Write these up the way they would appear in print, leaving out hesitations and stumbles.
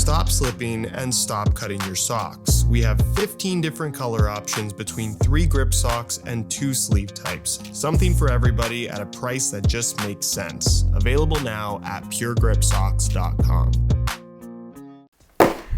Stop slipping and stop cutting your socks. We have 15 different color options between 3 grip socks and 2 sleeve types. Something for everybody at a price that just makes sense. Available now at puregripsocks.com.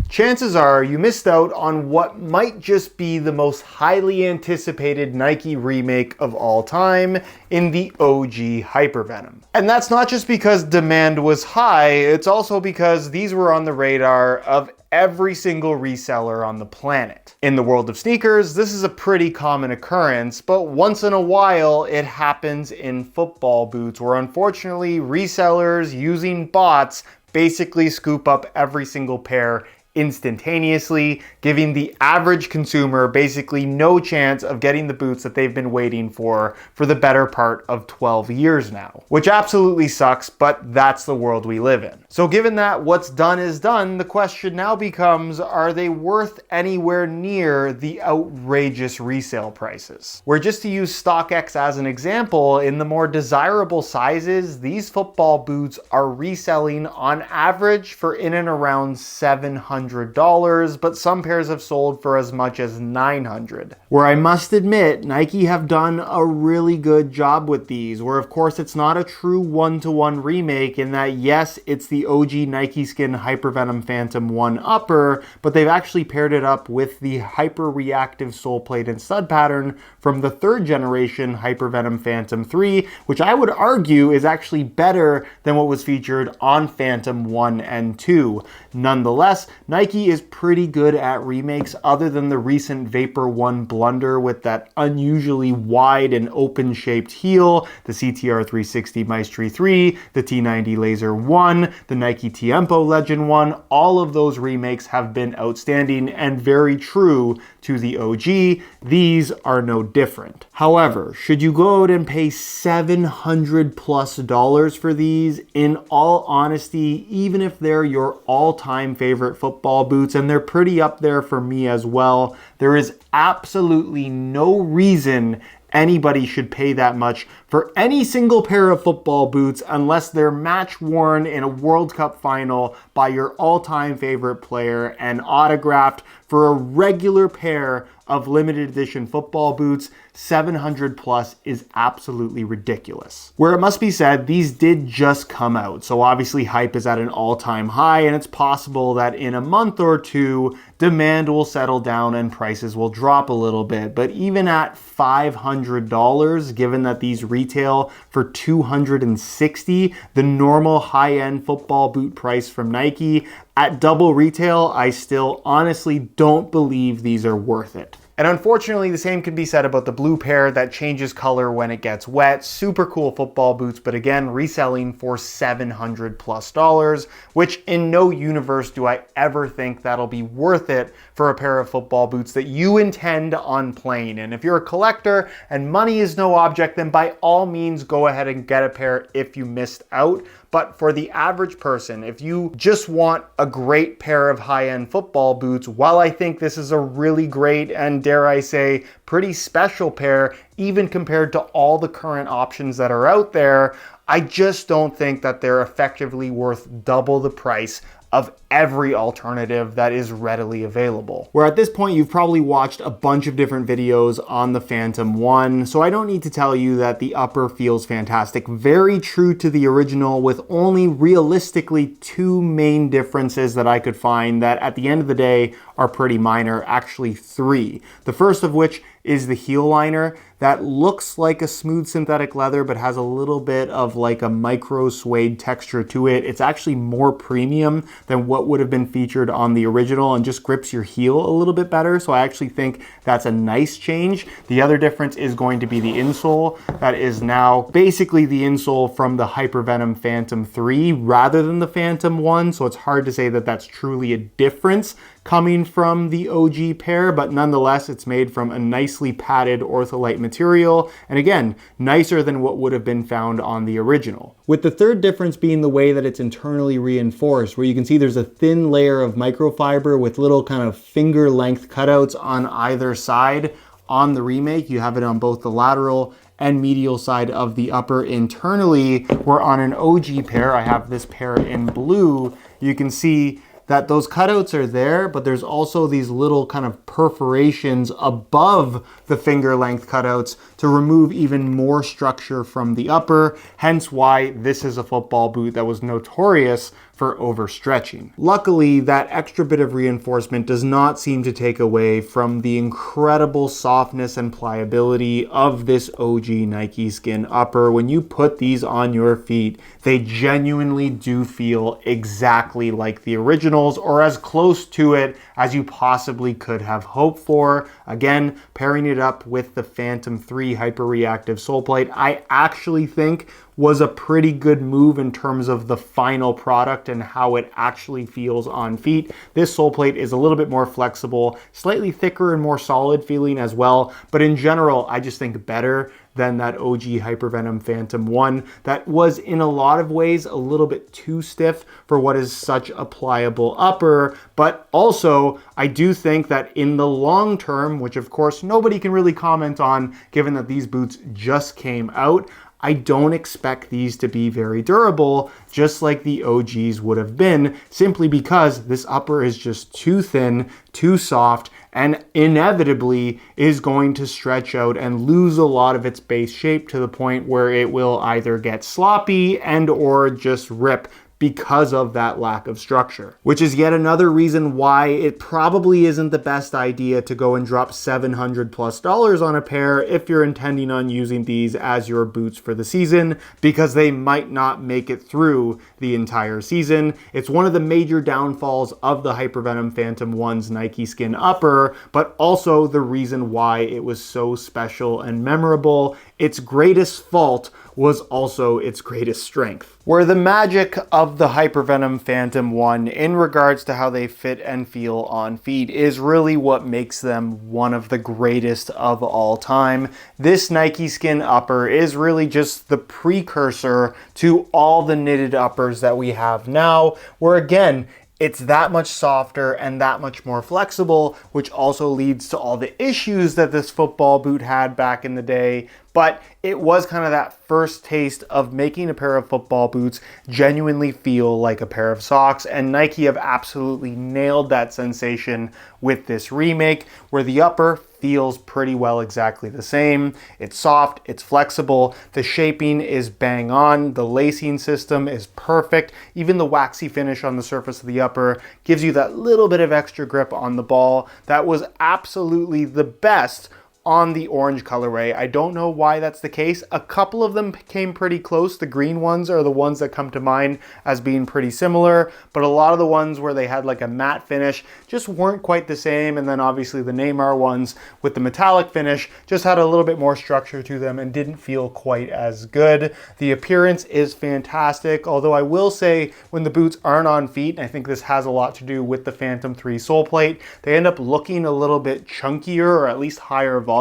Chances are you missed out on what might just be the most highly anticipated Nike remake of all time in the OG Hypervenom. And that's not just because demand was high, it's also because these were on the radar of every single reseller on the planet. In the world of sneakers, this is a pretty common occurrence, but once in a while it happens in football boots, where unfortunately resellers using bots basically scoop up every single pair instantaneously, giving the average consumer basically no chance of getting the boots that they've been waiting for the better part of 12 years now. Which absolutely sucks, but that's the world we live in. So given that what's done is done, the question now becomes, are they worth anywhere near the outrageous resale prices? Where, just to use StockX as an example, in the more desirable sizes, these football boots are reselling on average for in and around $700, but some pairs have sold for as much as $900. Where I must admit, Nike have done a really good job with these, where of course it's not a true one-to-one remake in that yes, it's the OG Nike Skin Hypervenom Phantom 1 upper, but they've actually paired it up with the hyper reactive sole plate and stud pattern from the 3rd generation Hypervenom Phantom 3, which I would argue is actually better than what was featured on Phantom 1 and 2. Nonetheless, Nike is pretty good at remakes, other than the recent Vapor 1 blunder with that unusually wide and open shaped heel, the CTR 360 Maestri 3, the T90 Laser 1, the Nike Tiempo Legend 1. All of those remakes have been outstanding and very true to the OG. These are no different. However, should you go out and pay $700+ for these? In all honesty, even if they're your all-time favorite football boots, and they're pretty up there for me as well, there is absolutely no reason anybody should pay that much for any single pair of football boots unless they're match worn in a World Cup final by your all-time favorite player and autographed. For a regular pair of limited edition football boots, $700+ is absolutely ridiculous. Where it must be said, these did just come out, so obviously hype is at an all-time high, and it's possible that in a month or two, demand will settle down and prices will drop a little bit. But even at $500, given that these retail for $260, the normal high-end football boot price from Nike, at double retail, I still honestly don't believe these are worth it. And unfortunately, the same can be said about the blue pair that changes color when it gets wet. Super cool football boots, but again, reselling for $700+, which in no universe do I ever think that'll be worth it for a pair of football boots that you intend on playing. And if you're a collector and money is no object, then by all means go ahead and get a pair if you missed out. But for the average person, if you just want a great pair of high-end football boots, while I think this is a really great and, dare I say, pretty special pair, even compared to all the current options that are out there, I just don't think that they're effectively worth double the price of every alternative that is readily available. Where at this point you've probably watched a bunch of different videos on the Phantom 1, so I don't need to tell you that the upper feels fantastic. Very true to the original, with only realistically 2 main differences that I could find that at the end of the day are pretty minor, actually 3. The first of which is the heel liner that looks like a smooth synthetic leather but has a little bit of like a micro suede texture to it. It's actually more premium than what would have been featured on the original and just grips your heel a little bit better. So I actually think that's a nice change. The other difference is going to be the insole. That is now basically the insole from the Hypervenom Phantom 3 rather than the Phantom 1. So it's hard to say that that's truly a difference coming from the OG pair, but nonetheless, it's made from a nicely padded ortholite material, and again, nicer than what would have been found on the original. With the third difference being the way that it's internally reinforced, where you can see there's a thin layer of microfiber with little kind of finger length cutouts on either side. On the Remake, you have it on both the lateral and medial side of the upper internally, where on an OG pair, I have this pair in blue, you can see that those cutouts are there, but there's also these little kind of perforations above the finger length cutouts to remove even more structure from the upper, hence why this is a football boot that was notorious for overstretching. Luckily, that extra bit of reinforcement does not seem to take away from the incredible softness and pliability of this OG Nike Skin upper. When you put these on your feet, they genuinely do feel exactly like the originals, or as close to it as you possibly could have hoped for. Again, pairing it up with the Phantom 3 hyper reactive sole plate, I actually think was a pretty good move in terms of the final product and how it actually feels on feet. This sole plate is a little bit more flexible, slightly thicker and more solid feeling as well, but in general, I just think better than that OG Hypervenom Phantom 1 that was in a lot of ways a little bit too stiff for what is such a pliable upper. But also, I do think that in the long term, which of course nobody can really comment on given that these boots just came out, I don't expect these to be very durable, just like the OGs would have been, simply because this upper is just too thin, too soft, and inevitably is going to stretch out and lose a lot of its base shape to the point where it will either get sloppy and or just rip because of that lack of structure. Which is yet another reason why it probably isn't the best idea to go and drop $700+ on a pair if you're intending on using these as your boots for the season, because they might not make it through the entire season. It's one of the major downfalls of the Hypervenom Phantom 1's Nike Skin upper, but also the reason why it was so special and memorable. Its greatest fault was also its greatest strength. Where the magic of the Hypervenom Phantom 1 in regards to how they fit and feel on feet is really what makes them one of the greatest of all time. This Nike Skin upper is really just the precursor to all the knitted uppers that we have now, where again, it's that much softer and that much more flexible, which also leads to all the issues that this football boot had back in the day. But it was kind of that first taste of making a pair of football boots genuinely feel like a pair of socks, and Nike have absolutely nailed that sensation with this remake, where the upper feels pretty well exactly the same. It's soft, it's flexible, the shaping is bang on, the lacing system is perfect, even the waxy finish on the surface of the upper gives you that little bit of extra grip on the ball that was absolutely the best on the orange colorway. I don't know why that's the case. A couple of them came pretty close. The green ones are the ones that come to mind as being pretty similar, but a lot of the ones where they had like a matte finish just weren't quite the same. And then obviously the Neymar ones with the metallic finish just had a little bit more structure to them and didn't feel quite as good. The appearance is fantastic, although I will say when the boots aren't on feet, and I think this has a lot to do with the Phantom 3 sole plate, they end up looking a little bit chunkier or at least higher volume.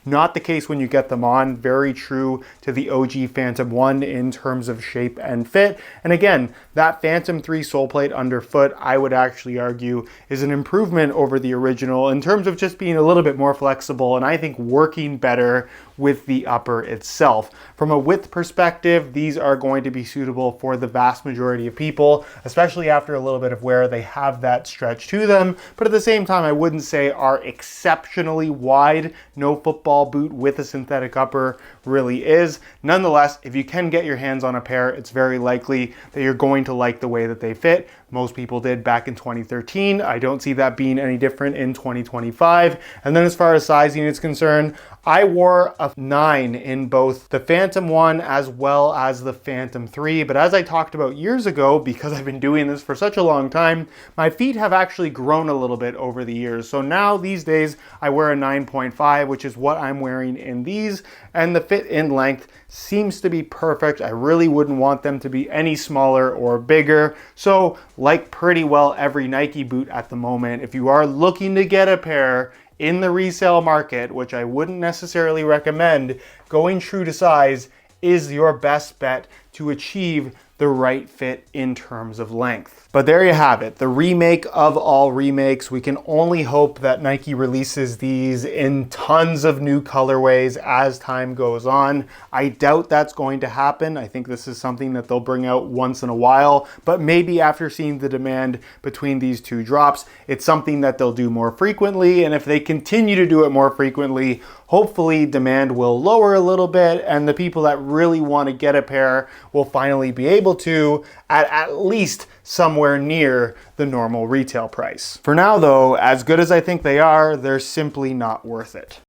Not the case when you get them on. Very true to the OG Phantom 1 in terms of shape and fit. And again, that Phantom 3 sole plate underfoot, I would actually argue, is an improvement over the original in terms of just being a little bit more flexible and I think working better with the upper itself. From a width perspective, these are going to be suitable for the vast majority of people, especially after a little bit of wear. They have that stretch to them, but at the same time, I wouldn't say are exceptionally wide. No football boot with a synthetic upper really is. Nonetheless, if you can get your hands on a pair, it's very likely that you're going to like the way that they fit. Most people did back in 2013. I don't see that being any different in 2025. And then as far as sizing is concerned, I wore a 9 in both the Phantom 1 as well as the Phantom 3, but as I talked about years ago, because I've been doing this for such a long time, my feet have actually grown a little bit over the years. So now these days I wear a 9.5, which is what I'm wearing in these, and the fit in length seems to be perfect. I really wouldn't want them to be any smaller or bigger. So like pretty well every Nike boot at the moment, if you are looking to get a pair in the resale market, which I wouldn't necessarily recommend, going true to size is your best bet to achieve the right fit in terms of length. But there you have it, the remake of all remakes. We can only hope that Nike releases these in tons of new colorways as time goes on. I doubt that's going to happen. I think this is something that they'll bring out once in a while, but maybe after seeing the demand between these two drops, it's something that they'll do more frequently. And if they continue to do it more frequently, hopefully demand will lower a little bit and the people that really want to get a pair will finally be able to at least somewhere near the normal retail price. For now though, as good as I think they are, they're simply not worth it.